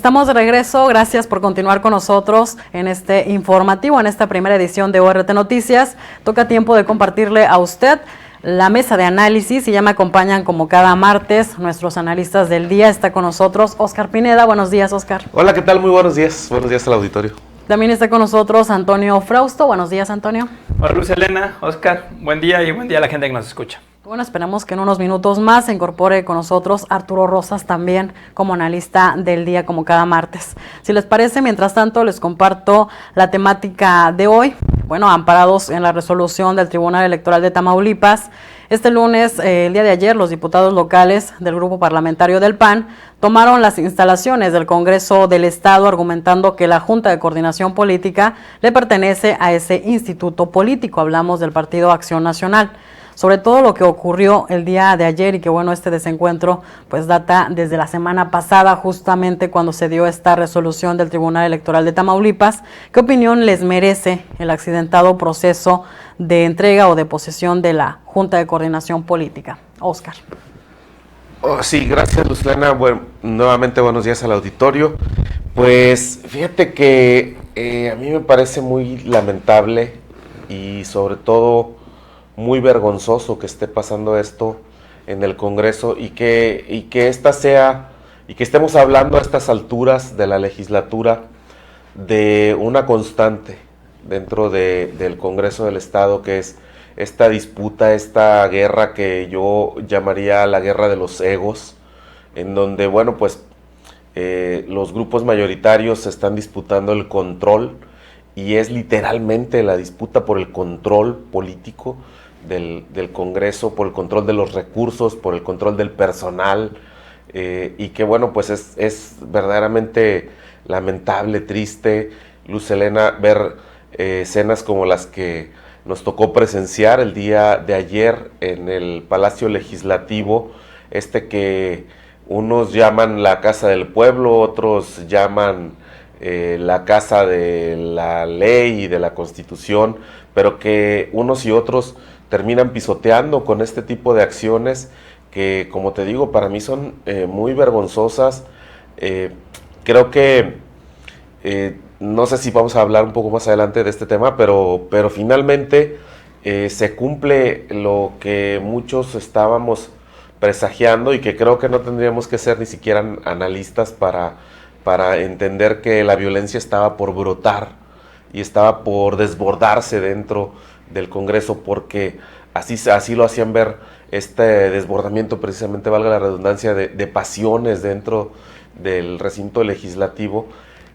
Estamos de regreso, gracias por continuar con nosotros en este informativo, en esta primera edición de ORT Noticias. Toca tiempo de compartirle a usted la mesa de análisis y ya me acompañan como cada martes nuestros analistas del día. Está con nosotros Óscar Pineda. Buenos días, Óscar. Hola, ¿qué tal? Muy buenos días al auditorio. También está con nosotros Antonio Frausto. Buenos días, Antonio. Hola, Luz Elena, Óscar, buen día y buen día a la gente que nos escucha. Bueno, esperamos que en unos minutos más se incorpore con nosotros Arturo Rosas también como analista del día como cada martes. Si les parece, mientras tanto les comparto la temática de hoy. Bueno, amparados en la resolución del Tribunal Electoral de Tamaulipas, este lunes, el día de ayer, los diputados locales del Grupo Parlamentario del PAN tomaron las instalaciones del Congreso del Estado argumentando que la Junta de Coordinación Política le pertenece a ese instituto político. Hablamos del Partido Acción Nacional. Sobre todo lo que ocurrió el día de ayer y que bueno, este desencuentro pues data desde la semana pasada, justamente cuando se dio esta resolución del Tribunal Electoral de Tamaulipas. ¿Qué opinión les merece el accidentado proceso de entrega o de posesión de la Junta de Coordinación Política? Óscar. Sí, gracias, Luzlana. Bueno, nuevamente buenos días al auditorio. Pues fíjate que a mí me parece muy lamentable y sobre todo muy vergonzoso que esté pasando esto en el Congreso y que estemos hablando a estas alturas de la legislatura de una constante dentro del Congreso del Estado, que es esta disputa, esta guerra que yo llamaría la guerra de los egos, en donde, bueno, pues los grupos mayoritarios se están disputando el control y es literalmente la disputa por el control político del Congreso, por el control de los recursos, por el control del personal, y que bueno, pues es verdaderamente lamentable, triste, Luz Elena, ver escenas como las que nos tocó presenciar el día de ayer en el Palacio Legislativo, que unos llaman la Casa del Pueblo, otros llaman la Casa de la Ley y de la Constitución, pero que unos y otros terminan pisoteando con este tipo de acciones que, como te digo, para mí son muy vergonzosas. Creo que, no sé si vamos a hablar un poco más adelante de este tema, pero finalmente se cumple lo que muchos estábamos presagiando y que creo que no tendríamos que ser ni siquiera analistas para entender que la violencia estaba por brotar y estaba por desbordarse dentro del Congreso, porque así lo hacían ver este desbordamiento, precisamente, valga la redundancia, de pasiones dentro del recinto legislativo,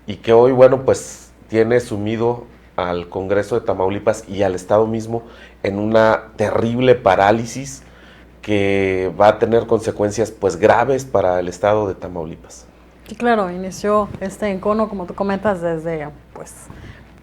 y que hoy, bueno, pues tiene sumido al Congreso de Tamaulipas y al Estado mismo en una terrible parálisis que va a tener consecuencias pues graves para el Estado de Tamaulipas. Sí, claro, inició este encono, como tú comentas, desde pues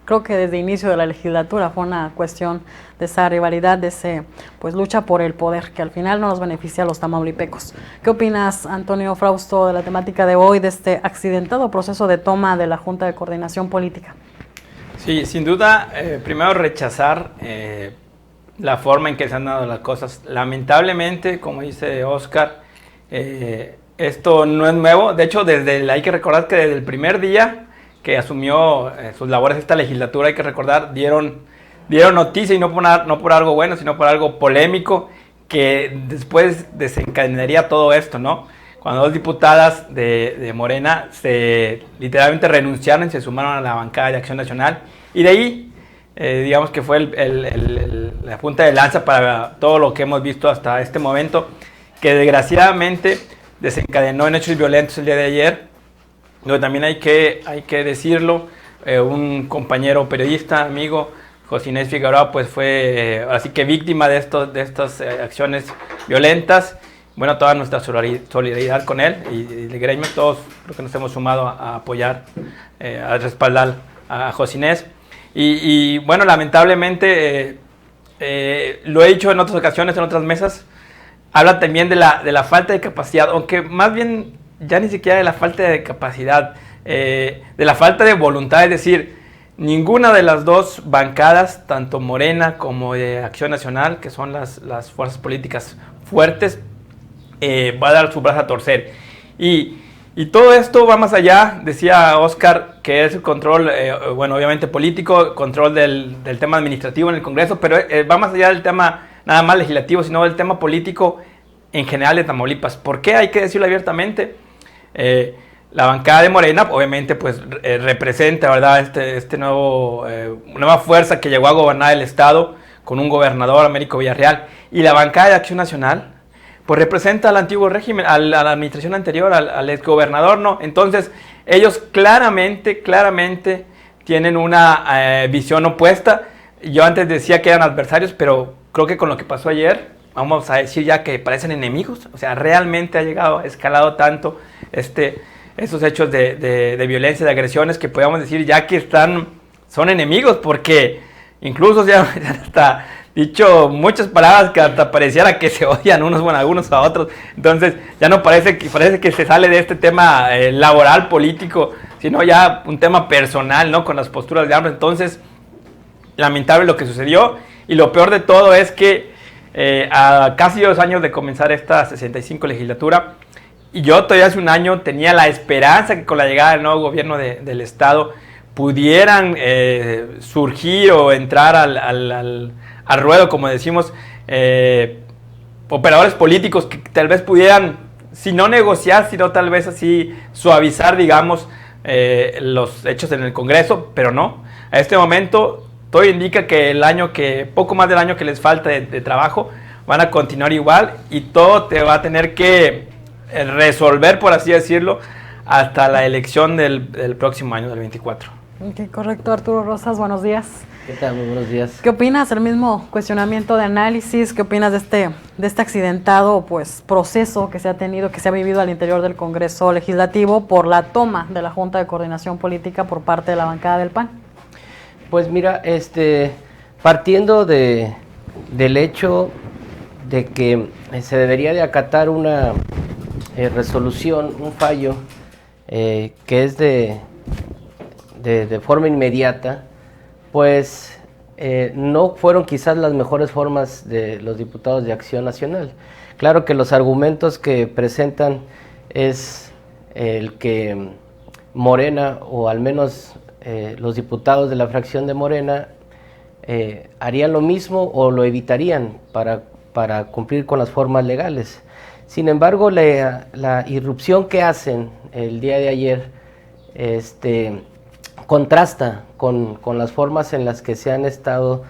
creo que desde el inicio de la legislatura fue una cuestión de esa rivalidad, de ese pues lucha por el poder, que al final no nos beneficia a los tamaulipecos. ¿Qué opinas, Antonio Frausto, de la temática de hoy, de este accidentado proceso de toma de la Junta de Coordinación Política? Sí, sin duda, primero rechazar la forma en que se han dado las cosas. Lamentablemente, como dice Óscar, esto no es nuevo. De hecho, hay que recordar que desde el primer día que asumió sus labores esta legislatura, hay que recordar, dieron noticia, y no por algo bueno, sino por algo polémico, que después desencadenaría todo esto, ¿no? Cuando dos diputadas de Morena literalmente renunciaron y se sumaron a la bancada de Acción Nacional, y de ahí, digamos que fue la punta de lanza para todo lo que hemos visto hasta este momento, que desgraciadamente desencadenó en hechos violentos el día de ayer, donde también hay que decirlo, un compañero periodista, amigo, José Inés Figueroa, pues fue así que víctima de estas acciones violentas. Bueno, toda nuestra solidaridad con él y el gremio, todos creo que nos hemos sumado a apoyar, a respaldar a José Inés. Y bueno, lamentablemente, lo he dicho en otras ocasiones, en otras mesas, habla también de la falta de capacidad, aunque más bien ya ni siquiera de la falta de capacidad, de la falta de voluntad, es decir, ninguna de las dos bancadas, tanto Morena como de Acción Nacional, que son las fuerzas políticas fuertes, va a dar su brazo a torcer. Y Y todo esto va más allá, decía Oscar, que es el control, bueno, obviamente político, control del tema administrativo en el Congreso, pero va más allá del tema nada más legislativo, sino del tema político en general de Tamaulipas. ¿Por qué? Hay que decirlo abiertamente. La bancada de Morena, obviamente, pues representa, ¿verdad?, nueva fuerza que llegó a gobernar el estado con un gobernador, Américo Villarreal, y la bancada de Acción Nacional, pues representa al antiguo régimen, a la administración anterior, al exgobernador, ¿no? Entonces, ellos claramente tienen una visión opuesta. Yo antes decía que eran adversarios, pero creo que con lo que pasó ayer, vamos a decir ya que parecen enemigos. O sea, realmente ha escalado tanto esos hechos de violencia, de agresiones, que podemos decir ya que son enemigos, porque incluso ya hasta dicho muchas palabras que hasta pareciera que se odian algunos a otros. Entonces ya no parece que se sale de este tema laboral, político, sino ya un tema personal, ¿no?, con las posturas de ambos. Entonces, lamentable lo que sucedió, y lo peor de todo es que a casi 2 años de comenzar esta 65 legislatura, y yo todavía hace un año tenía la esperanza que con la llegada del nuevo gobierno del estado pudieran surgir o entrar al ruedo, como decimos, operadores políticos que tal vez pudieran, si no negociar, sino tal vez así suavizar, digamos, los hechos en el Congreso, pero no. A este momento todo indica que poco más del año que les falta de trabajo, van a continuar igual, y todo te va a tener que resolver, por así decirlo, hasta la elección del próximo año, del 24. Ok, correcto. Arturo Rosas, buenos días. ¿Qué tal? Muy buenos días. ¿Qué opinas? El mismo cuestionamiento de análisis. ¿Qué opinas de este accidentado proceso que se ha tenido, que se ha vivido al interior del Congreso Legislativo por la toma de la Junta de Coordinación Política por parte de la bancada del PAN? Pues mira, partiendo del hecho de que se debería de acatar una resolución, un fallo que es de forma inmediata, pues no fueron quizás las mejores formas de los diputados de Acción Nacional. Claro que los argumentos que presentan es el que Morena, o al menos los diputados de la fracción de Morena, harían lo mismo o lo evitarían para cumplir con las formas legales. Sin embargo, la irrupción que hacen el día de ayer contrasta con las formas en las que se han estado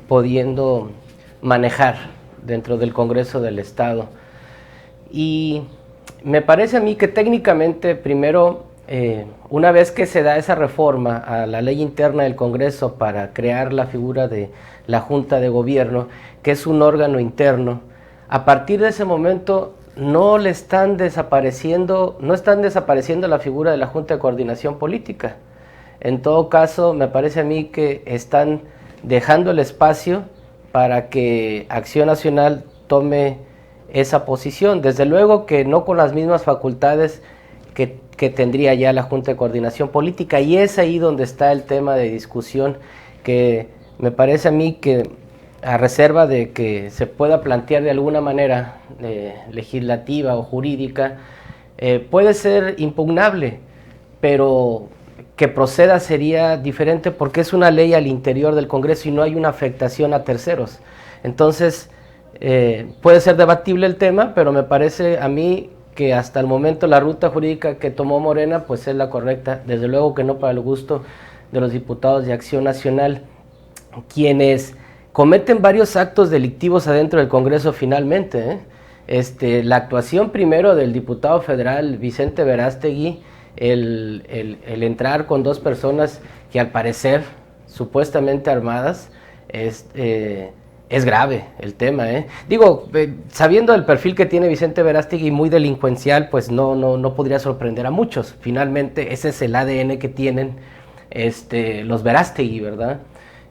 pudiendo manejar dentro del Congreso del Estado. Y me parece a mí que técnicamente, primero, una vez que se da esa reforma a la ley interna del Congreso para crear la figura de la Junta de Gobierno, que es un órgano interno, a partir de ese momento no están desapareciendo la figura de la Junta de Coordinación Política. En todo caso, me parece a mí que están dejando el espacio para que Acción Nacional tome esa posición. Desde luego que no con las mismas facultades que tendría ya la Junta de Coordinación Política, y es ahí donde está el tema de discusión, que me parece a mí que, a reserva de que se pueda plantear de alguna manera legislativa o jurídica, puede ser impugnable, pero que proceda sería diferente, porque es una ley al interior del Congreso y no hay una afectación a terceros. Entonces, puede ser debatible el tema, pero me parece a mí que hasta el momento la ruta jurídica que tomó Morena pues es la correcta, desde luego que no para el gusto de los diputados de Acción Nacional, quienes cometen varios actos delictivos adentro del Congreso finalmente. La actuación primero del diputado federal Vicente Verástegui, el entrar con 2 personas que al parecer supuestamente armadas, es grave el tema. Digo, sabiendo el perfil que tiene Vicente Verástegui, muy delincuencial, pues no podría sorprender a muchos. Finalmente ese es el ADN que tienen los Verástegui, ¿verdad?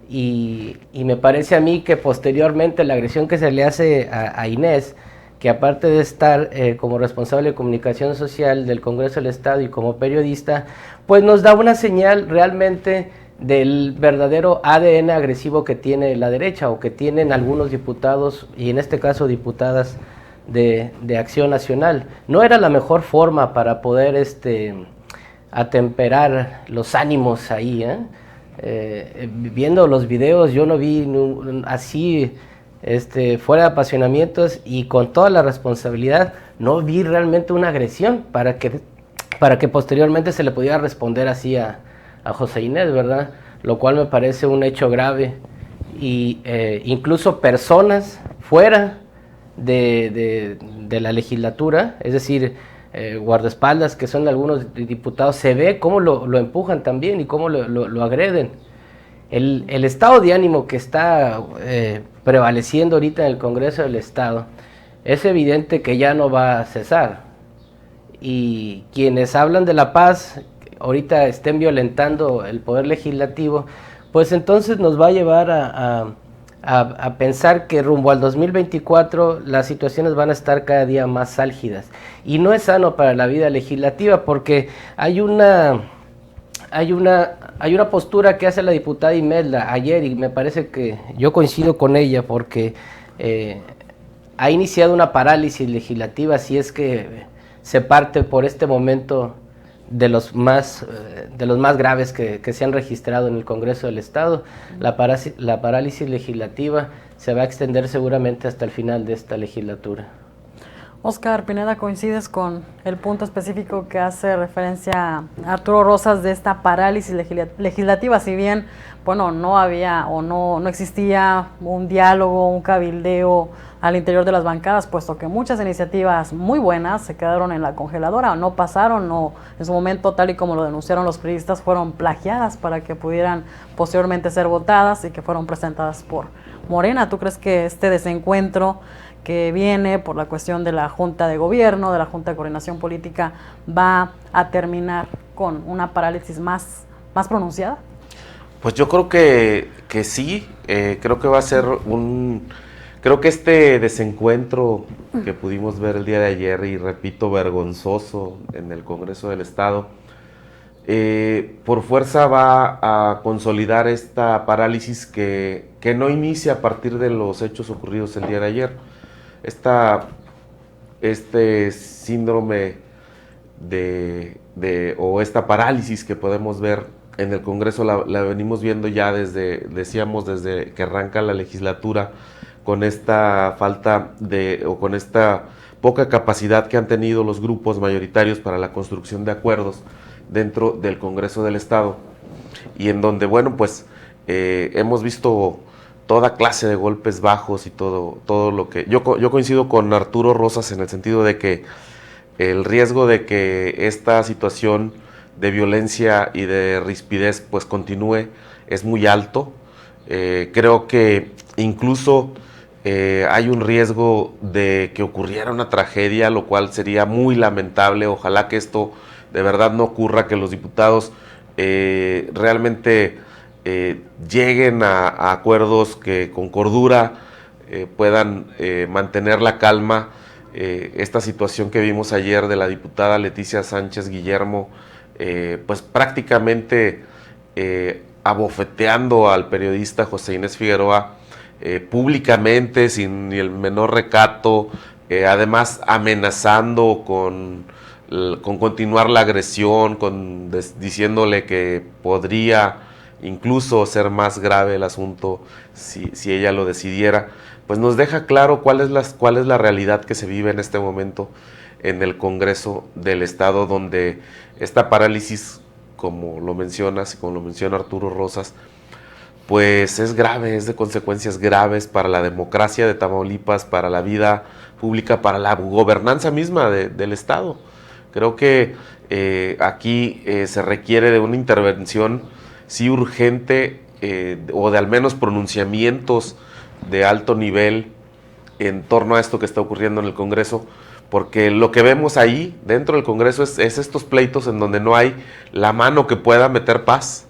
Y me parece a mí que posteriormente la agresión que se le hace a Inés, que aparte de estar como responsable de comunicación social del Congreso del Estado y como periodista, pues nos da una señal realmente del verdadero ADN agresivo que tiene la derecha, o que tienen algunos diputados, y en este caso diputadas de Acción Nacional. No era la mejor forma para poder atemperar los ánimos ahí, viendo los videos yo no vi así fuera de apasionamientos, y con toda la responsabilidad no vi realmente una agresión para que posteriormente se le pudiera responder así a José Inés, ¿verdad? Lo cual me parece un hecho grave, y incluso personas fuera de la legislatura, es decir, guardaespaldas que son algunos diputados, se ve cómo lo empujan también y cómo lo agreden. El estado de ánimo que está prevaleciendo ahorita en el Congreso del Estado es evidente que ya no va a cesar, y quienes hablan de la paz ahorita estén violentando el poder legislativo, pues entonces nos va a llevar a pensar que rumbo al 2024 las situaciones van a estar cada día más álgidas, y no es sano para la vida legislativa, porque hay una postura que hace la diputada Imelda ayer, y me parece que yo coincido con ella, porque ha iniciado una parálisis legislativa si es que se parte por este momento de los más graves que se han registrado en el Congreso del Estado. La parálisis legislativa se va a extender seguramente hasta el final de esta legislatura. Oscar Pineda, ¿coincides con el punto específico que hace referencia a Arturo Rosas de esta parálisis legislativa? Si bien, bueno, no había o no existía un diálogo, un cabildeo al interior de las bancadas, puesto que muchas iniciativas muy buenas se quedaron en la congeladora, o no pasaron, o en su momento, tal y como lo denunciaron los periodistas, fueron plagiadas para que pudieran posteriormente ser votadas y que fueron presentadas por Morena. ¿Tú crees que este desencuentro que viene por la cuestión de la Junta de Gobierno, de la Junta de Coordinación Política, va a terminar con una parálisis más pronunciada? Pues yo creo que sí, creo que va a ser creo que este desencuentro que pudimos ver el día de ayer, y repito, vergonzoso en el Congreso del Estado, por fuerza va a consolidar esta parálisis que no inicia a partir de los hechos ocurridos el día de ayer. Este síndrome o esta parálisis que podemos ver en el Congreso la venimos viendo ya desde que arranca la legislatura, con esta falta con esta poca capacidad que han tenido los grupos mayoritarios para la construcción de acuerdos dentro del Congreso del Estado, y en donde, bueno, pues hemos visto toda clase de golpes bajos y todo lo que... Yo coincido con Arturo Rosas en el sentido de que el riesgo de que esta situación de violencia y de rispidez pues continúe es muy alto. Creo que incluso hay un riesgo de que ocurriera una tragedia, lo cual sería muy lamentable. Ojalá que esto de verdad no ocurra, que los diputados realmente lleguen a acuerdos que con cordura puedan mantener la calma. Esta situación que vimos ayer de la diputada Leticia Sánchez Guillermo, pues prácticamente abofeteando al periodista José Inés Figueroa públicamente, sin ni el menor recato, además amenazando con continuar la agresión, diciéndole que podría incluso ser más grave el asunto si ella lo decidiera. Pues nos deja claro cuál es la realidad que se vive en este momento en el Congreso del Estado, donde esta parálisis, como lo mencionas y como lo menciona Arturo Rosas, pues es grave, es de consecuencias graves para la democracia de Tamaulipas, para la vida pública, para la gobernanza misma del Estado. Creo que aquí se requiere de una intervención sí urgente, o de al menos pronunciamientos de alto nivel en torno a esto que está ocurriendo en el Congreso, porque lo que vemos ahí dentro del Congreso es estos pleitos en donde no hay la mano que pueda meter paz,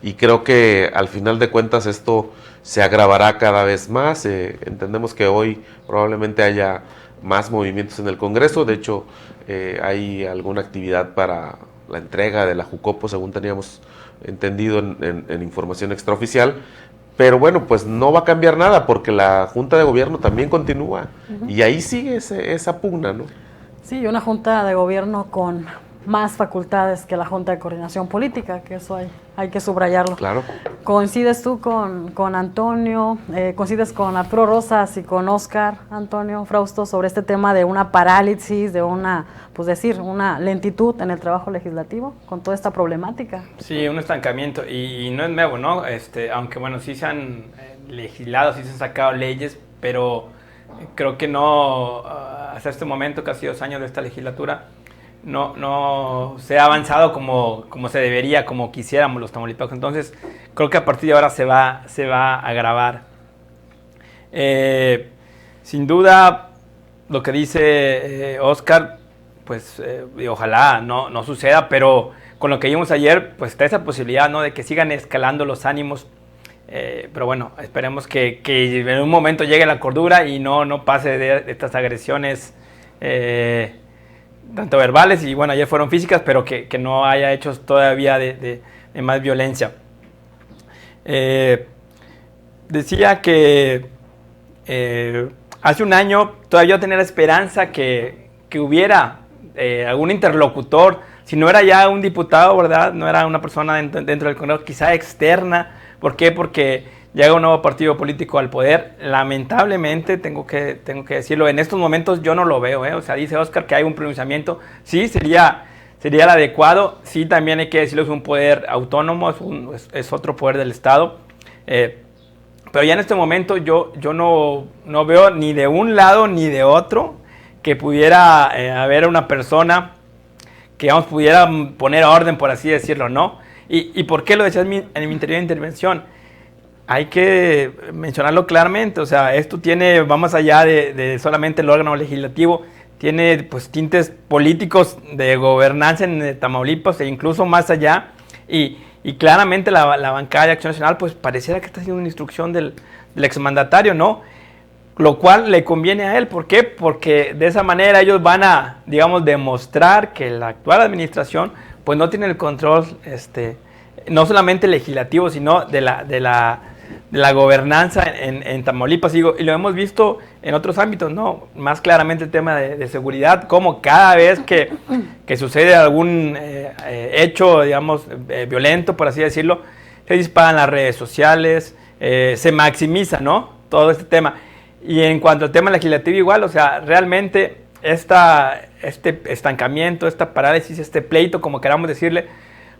y creo que al final de cuentas esto se agravará cada vez más. Entendemos que hoy probablemente haya más movimientos en el Congreso. De hecho, hay alguna actividad para la entrega de la Jucopo, según teníamos entendido en información extraoficial, pero bueno, pues no va a cambiar nada porque la Junta de Gobierno también continúa y ahí sigue esa pugna, ¿no? Sí, una Junta de Gobierno con más facultades que la Junta de Coordinación Política, que eso hay que subrayarlo. Claro. ¿Coincides tú con Antonio, coincides con Arturo Rosas y con Óscar, Antonio Frausto, sobre este tema de una parálisis, de una lentitud en el trabajo legislativo con toda esta problemática? Sí, un estancamiento, y no es nuevo, ¿no? Aunque bueno, sí se han legislado, sí se han sacado leyes, pero creo que no, hasta este momento, casi 2 años de esta legislatura, no se ha avanzado como se debería, como quisiéramos los tamaulipecos. Entonces, creo que a partir de ahora se va a agravar. Sin duda, lo que dice Óscar, pues ojalá no suceda, pero con lo que vimos ayer, pues está esa posibilidad, ¿no?, de que sigan escalando los ánimos. Pero bueno, esperemos que en un momento llegue la cordura y no pase de estas agresiones tanto verbales y bueno, ayer fueron físicas, pero que no haya hechos todavía de más violencia. Decía que hace un año todavía tenía la esperanza que hubiera algún interlocutor, si no era ya un diputado, ¿verdad? No era una persona dentro del Congreso, quizá externa. ¿Por qué? Porque llega un nuevo partido político al poder. Lamentablemente, tengo que decirlo, en estos momentos yo no lo veo, O sea, dice Óscar que hay un pronunciamiento. Sí, sería el adecuado. Sí, también hay que decirlo, es un poder autónomo, es otro poder del Estado. Pero ya en este momento yo no veo ni de un lado ni de otro que pudiera haber una persona que, pudiera poner orden, por así decirlo, ¿no? ¿Y por qué lo decía en mi anterior intervención? Hay que mencionarlo claramente, o sea, esto va más allá de solamente el órgano legislativo, tiene pues tintes políticos de gobernanza en Tamaulipas e incluso más allá, y claramente la bancada de Acción Nacional pues pareciera que está haciendo una instrucción del exmandatario, ¿no? Lo cual le conviene a él. ¿Por qué? Porque de esa manera ellos van a, digamos, demostrar que la actual administración pues no tiene el control, no solamente legislativo, sino de la gobernanza en Tamaulipas, y lo hemos visto en otros ámbitos, ¿no? Más claramente el tema de seguridad, como cada vez que sucede algún hecho, digamos, violento, por así decirlo, se disparan las redes sociales, se maximiza, ¿no?, todo este tema. Y en cuanto al tema legislativo igual, o sea, realmente este estancamiento, esta parálisis, este pleito, como queramos decirle,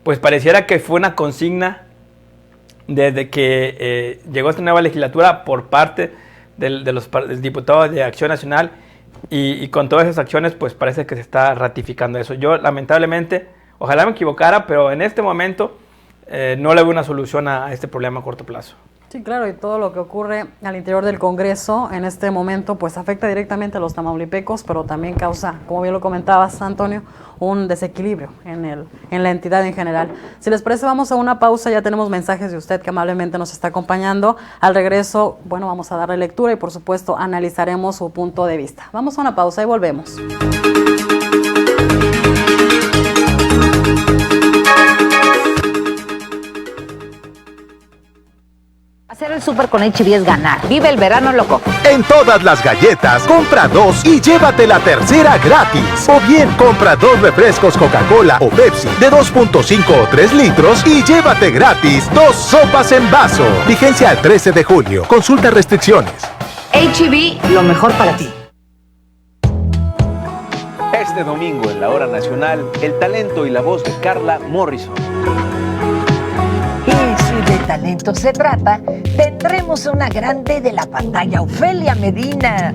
pues pareciera que fue una consigna desde que llegó esta nueva legislatura por parte del diputado de Acción Nacional, y con todas esas acciones pues parece que se está ratificando eso. Yo lamentablemente, ojalá me equivocara, pero en este momento no le veo una solución a este problema a corto plazo. Sí, claro, y todo lo que ocurre al interior del Congreso en este momento pues afecta directamente a los tamaulipecos, pero también causa, como bien lo comentabas, Antonio, un desequilibrio en la entidad en general. Si les parece, vamos a una pausa, ya tenemos mensajes de usted que amablemente nos está acompañando. Al regreso, bueno, vamos a darle lectura y por supuesto analizaremos su punto de vista. Vamos a una pausa y volvemos. Hacer el súper con H-E-B es ganar. Vive el verano loco. En todas las galletas, compra 2 y llévate la tercera gratis. O bien, compra 2 refrescos Coca-Cola o Pepsi de 2.5 o 3 litros y llévate gratis 2 sopas en vaso. Vigencia al 13 de julio. Consulta restricciones. H-E-B, lo mejor para ti. Este domingo en la Hora Nacional, el talento y la voz de Carla Morrison. Y si de talento se trata, tendremos una grande de la pantalla, Ofelia Medina.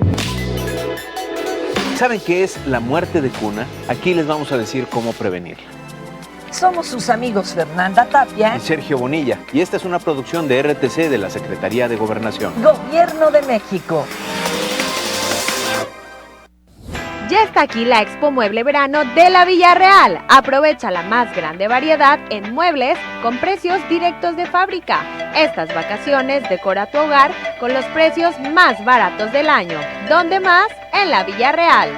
¿Saben qué es la muerte de cuna? Aquí les vamos a decir cómo prevenirla. Somos sus amigos Fernanda Tapia y Sergio Bonilla, y esta es una producción de RTC de la Secretaría de Gobernación. Gobierno de México. Ya está aquí la Expo Mueble Verano de la Villarreal. Aprovecha la más grande variedad en muebles con precios directos de fábrica. Estas vacaciones decora tu hogar con los precios más baratos del año. ¿Dónde más? En la Villarreal.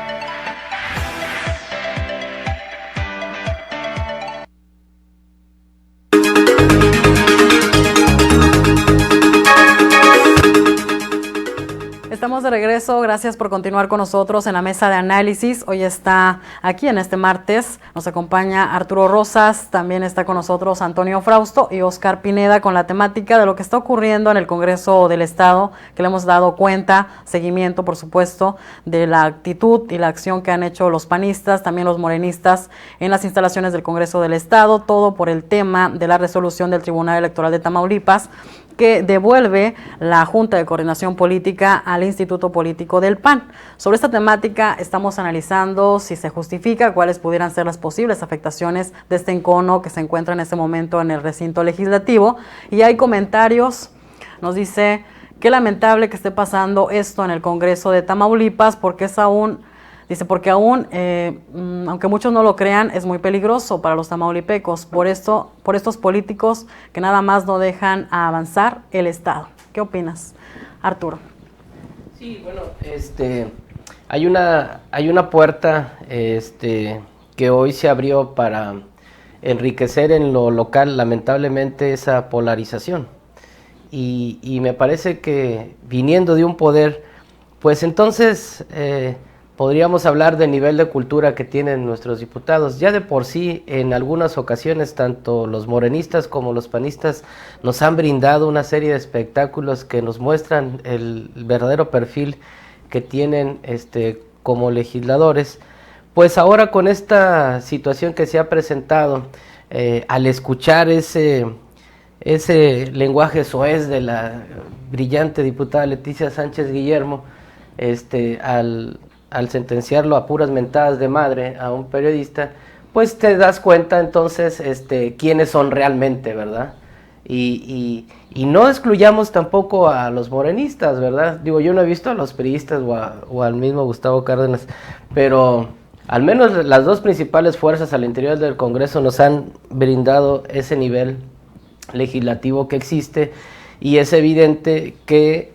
Estamos de regreso, gracias por continuar con nosotros en la mesa de análisis. Hoy está aquí en este martes, nos acompaña Arturo Rosas, también está con nosotros Antonio Frausto y Óscar Pineda con la temática de lo que está ocurriendo en el Congreso del Estado, que le hemos dado cuenta, seguimiento por supuesto, de la actitud y la acción que han hecho los panistas, también los morenistas en las instalaciones del Congreso del Estado, todo por el tema de la resolución del Tribunal Electoral de Tamaulipas, que devuelve la Junta de Coordinación Política al Instituto Político del PAN. Sobre esta temática estamos analizando si se justifica, cuáles pudieran ser las posibles afectaciones de este encono que se encuentra en este momento en el recinto legislativo. Y hay comentarios, nos dice, qué lamentable que esté pasando esto en el Congreso de Tamaulipas, porque es aún... Dice, porque aún, aunque muchos no lo crean, es muy peligroso para los tamaulipecos, por estos políticos que nada más no dejan avanzar el Estado. ¿Qué opinas, Arturo? Sí, bueno, hay una puerta que hoy se abrió para enriquecer en lo local, lamentablemente, esa polarización. Y me parece que viniendo de un poder, pues entonces... podríamos hablar del nivel de cultura que tienen nuestros diputados. Ya de por sí, en algunas ocasiones, tanto los morenistas como los panistas nos han brindado una serie de espectáculos que nos muestran el verdadero perfil que tienen como legisladores. Pues ahora con esta situación que se ha presentado, al escuchar ese lenguaje soez de la brillante diputada Leticia Sánchez Guillermo, al sentenciarlo a puras mentadas de madre a un periodista, pues te das cuenta entonces quiénes son realmente, ¿verdad? Y no excluyamos tampoco a los morenistas, ¿verdad? Digo, yo no he visto a los priistas o al mismo Gustavo Cárdenas, pero al menos las dos principales fuerzas al interior del Congreso nos han brindado ese nivel legislativo que existe. Y es evidente que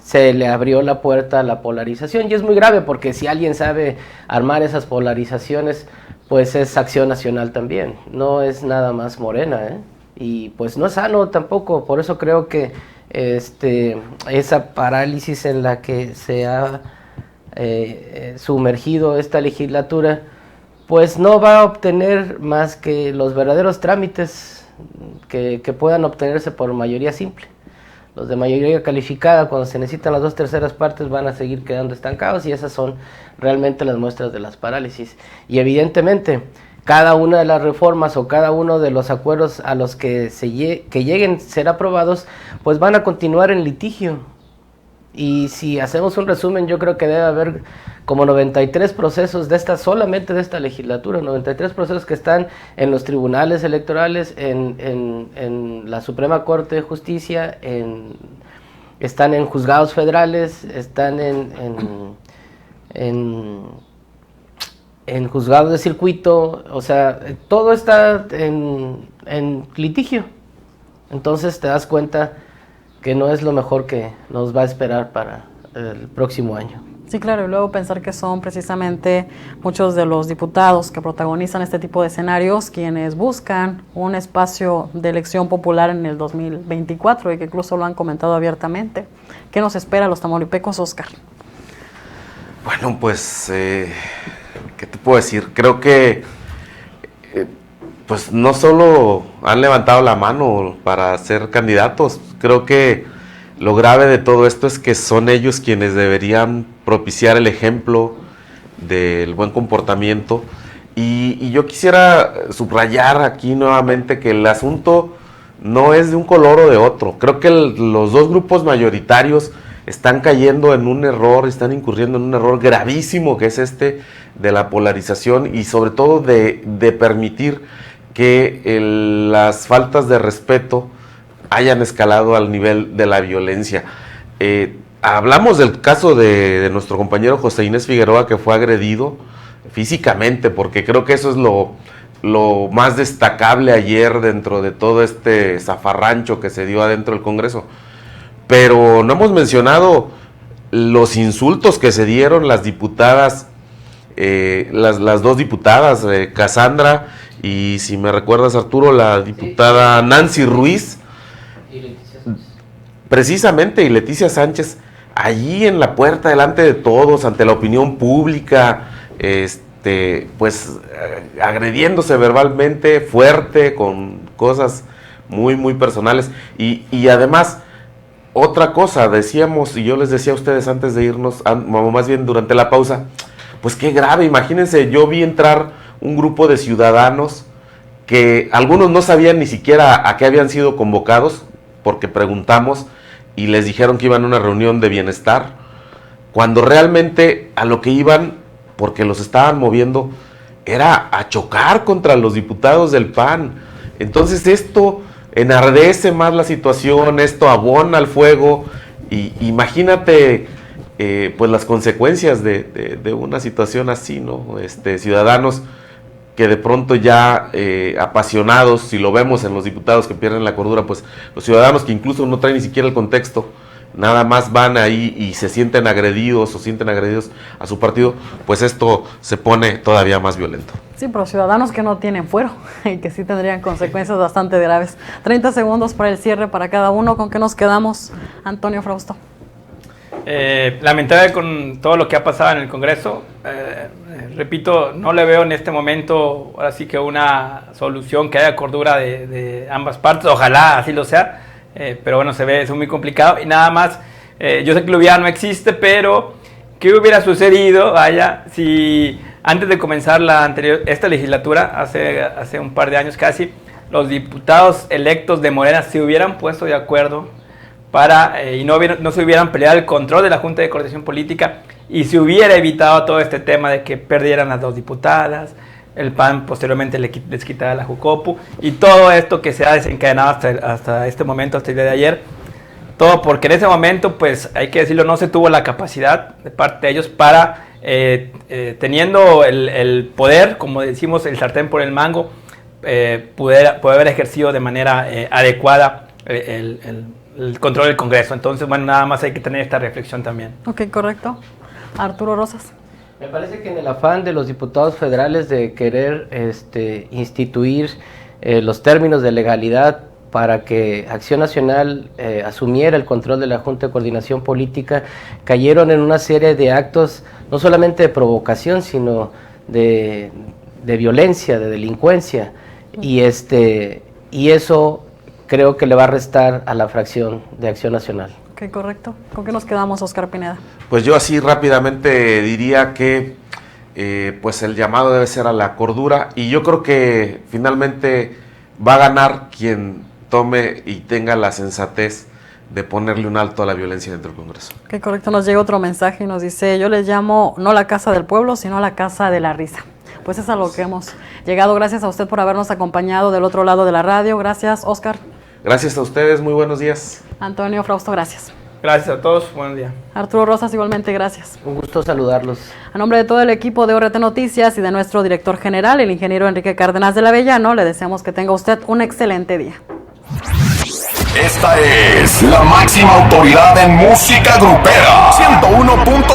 se le abrió la puerta a la polarización, y es muy grave porque si alguien sabe armar esas polarizaciones, pues es Acción Nacional también, no es nada más Morena, y pues no es sano tampoco. Por eso creo que esa parálisis en la que se ha sumergido esta legislatura, pues no va a obtener más que los verdaderos trámites que puedan obtenerse por mayoría simple. Los de mayoría calificada, cuando se necesitan las 2/3 partes, van a seguir quedando estancados, y esas son realmente las muestras de las parálisis. Y evidentemente, cada una de las reformas o cada uno de los acuerdos a los que lleguen a ser aprobados, pues van a continuar en litigio. Y si hacemos un resumen, yo creo que debe haber como 93 procesos solamente de esta legislatura, 93 procesos que están en los tribunales electorales, en la Suprema Corte de Justicia, están en juzgados federales, están en juzgados de circuito, o sea, todo está en litigio. Entonces te das cuenta que no es lo mejor que nos va a esperar para el próximo año. Sí, claro, y luego pensar que son precisamente muchos de los diputados que protagonizan este tipo de escenarios quienes buscan un espacio de elección popular en el 2024, y que incluso lo han comentado abiertamente. ¿Qué nos espera a los tamaulipecos, Óscar? Bueno, pues, ¿qué te puedo decir? Creo que pues no solo han levantado la mano para ser candidatos, creo que lo grave de todo esto es que son ellos quienes deberían propiciar el ejemplo del buen comportamiento. Y yo quisiera subrayar aquí nuevamente que el asunto no es de un color o de otro. Creo que los dos grupos mayoritarios están cayendo en un error, están incurriendo en un error gravísimo, que es de la polarización, y sobre todo de permitir que las faltas de respeto hayan escalado al nivel de la violencia. Hablamos del caso de nuestro compañero José Inés Figueroa, que fue agredido físicamente, porque creo que eso es lo más destacable ayer dentro de todo este zafarrancho que se dio adentro del Congreso. Pero no hemos mencionado los insultos que se dieron las diputadas, las dos diputadas, Cassandra y, si me recuerdas, Arturo, la diputada Nancy Ruiz, precisamente, y Leticia Sánchez, allí en la puerta, delante de todos, ante la opinión pública, pues agrediéndose verbalmente, fuerte, con cosas muy, muy personales. Y además, otra cosa, decíamos, y yo les decía a ustedes antes de irnos, más bien durante la pausa, pues qué grave, imagínense, yo vi entrar un grupo de ciudadanos que algunos no sabían ni siquiera a qué habían sido convocados, porque preguntamos y les dijeron que iban a una reunión de bienestar, cuando realmente a lo que iban, porque los estaban moviendo, era a chocar contra los diputados del PAN. Entonces esto enardece más la situación, esto abona al fuego, y imagínate pues las consecuencias de una situación así, ¿no? Ciudadanos que de pronto ya apasionados, si lo vemos en los diputados que pierden la cordura, pues los ciudadanos que incluso no traen ni siquiera el contexto, nada más van ahí y se sienten agredidos o sienten agredidos a su partido, pues esto se pone todavía más violento. Sí, pero ciudadanos que no tienen fuero y que sí tendrían consecuencias bastante graves. 30 segundos para el cierre para cada uno. ¿Con qué nos quedamos, Antonio Frausto? Lamentable con todo lo que ha pasado en el Congreso. Repito, no le veo en este momento ahora sí que una solución que haya cordura de ambas partes. Ojalá así lo sea, pero bueno, es muy complicado. Y nada más, yo sé que Lluvia no existe, pero ¿qué hubiera sucedido, si antes de comenzar esta legislatura, hace un par de años casi, los diputados electos de Morena se hubieran puesto de acuerdo y no se hubieran peleado el control de la Junta de Coordinación Política y se hubiera evitado todo este tema de que perdieran las 2 diputadas, el PAN posteriormente les quitara la Jucopo y todo esto que se ha desencadenado hasta este momento, hasta el día de ayer, todo porque en ese momento, pues hay que decirlo, no se tuvo la capacidad de parte de ellos para, teniendo el poder, como decimos, el sartén por el mango, poder haber ejercido de manera adecuada el control del Congreso. Entonces, bueno, nada más hay que tener esta reflexión también. Ok, correcto. Arturo Rosas. Me parece que en el afán de los diputados federales de querer instituir los términos de legalidad para que Acción Nacional asumiera el control de la Junta de Coordinación Política, cayeron en una serie de actos no solamente de provocación, sino de violencia, de delincuencia, y eso creo que le va a restar a la fracción de Acción Nacional. Ok, correcto. ¿Con qué nos quedamos, Oscar Pineda? Pues yo así rápidamente diría que pues el llamado debe ser a la cordura, y yo creo que finalmente va a ganar quien tome y tenga la sensatez de ponerle un alto a la violencia dentro del Congreso. Ok, correcto. Nos llega otro mensaje y nos dice: yo les llamo no la casa del pueblo, sino la casa de la risa. Pues es a lo que hemos llegado. Gracias a usted por habernos acompañado del otro lado de la radio. Gracias, Oscar. Gracias a ustedes, muy buenos días. Antonio Frausto, gracias. Gracias a todos, buen día. Arturo Rosas, igualmente, gracias. Un gusto saludarlos. A nombre de todo el equipo de ORT Noticias y de nuestro director general, el ingeniero Enrique Cárdenas de la Avellano, le deseamos que tenga usted un excelente día. Esta es la máxima autoridad en música grupera. 101.